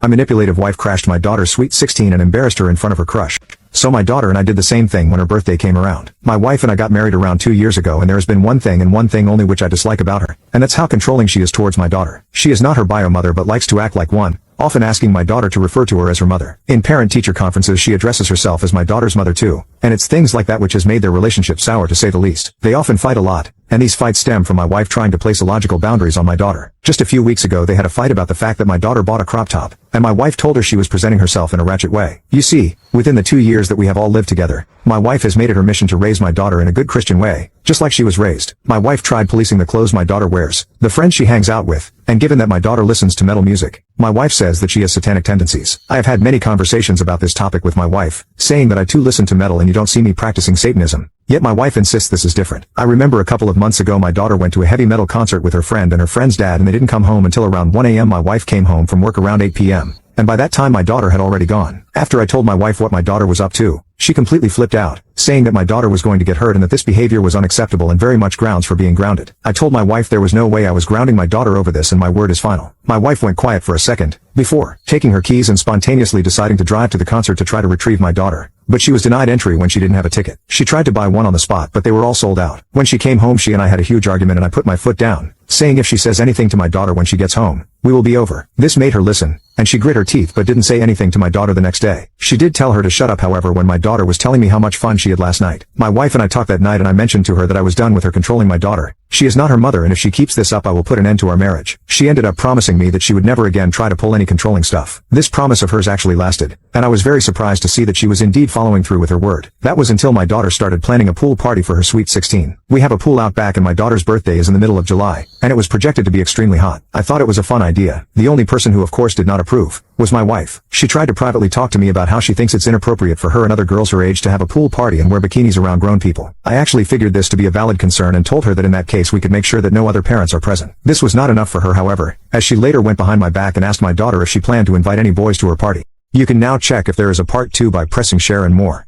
My manipulative wife crashed my daughter's sweet 16 and embarrassed her in front of her crush. So my daughter and I did the same thing when her birthday came around. My wife and I got married around 2 years ago, and there has been one thing and one thing only which I dislike about her, and that's how controlling she is towards my daughter. She is not her bio mother but likes to act like one, often asking my daughter to refer to her as her mother. In parent-teacher conferences she addresses herself as my daughter's mother too, and it's things like that which has made their relationship sour to say the least. They often fight a lot, and these fights stem from my wife trying to place illogical boundaries on my daughter. Just a few weeks ago they had a fight about the fact that my daughter bought a crop top, and my wife told her she was presenting herself in a ratchet way. You see, within the 2 years that we have all lived together, my wife has made it her mission to raise my daughter in a good Christian way, just like she was raised. My wife tried policing the clothes my daughter wears, the friends she hangs out with, and given that my daughter listens to metal music, my wife says that she has satanic tendencies. I have had many conversations about this topic with my wife, saying that I too listen to metal and you don't see me practicing Satanism. Yet my wife insists this is different. I remember a couple of months ago my daughter went to a heavy metal concert with her friend and her friend's dad, and they didn't come home until around 1 a.m. My wife came home from work around 8 p.m. and by that time my daughter had already gone. After I told my wife what my daughter was up to, she completely flipped out, saying that my daughter was going to get hurt and that this behavior was unacceptable and very much grounds for being grounded. I told my wife there was no way I was grounding my daughter over this, and my word is final. My wife went quiet for a second, before taking her keys and spontaneously deciding to drive to the concert to try to retrieve my daughter. But she was denied entry when she didn't have a ticket. She tried to buy one on the spot, but they were all sold out. When she came home she and I had a huge argument, and I put my foot down, saying if she says anything to my daughter when she gets home, we will be over. This made her listen, and she grit her teeth but didn't say anything to my daughter the next day. She did tell her to shut up however when my daughter was telling me how much fun she had last night. My wife and I talked that night, and I mentioned to her that I was done with her controlling my daughter. She is not her mother, and if she keeps this up I will put an end to our marriage. She ended up promising me that she would never again try to pull any controlling stuff. This promise of hers actually lasted, and I was very surprised to see that she was indeed following through with her word. That was until my daughter started planning a pool party for her sweet 16. We have a pool out back and my daughter's birthday is in the middle of July, and it was projected to be extremely hot. I thought it was a fun idea. The only person who of course did not approve was my wife. She tried to privately talk to me about how she thinks it's inappropriate for her and other girls her age to have a pool party and wear bikinis around grown people. I actually figured this to be a valid concern and told her that in that case we could make sure that no other parents are present. This was not enough for her however, as she later went behind my back and asked my daughter if she planned to invite any boys to her party. You can now check if there is a part 2 by pressing share and more.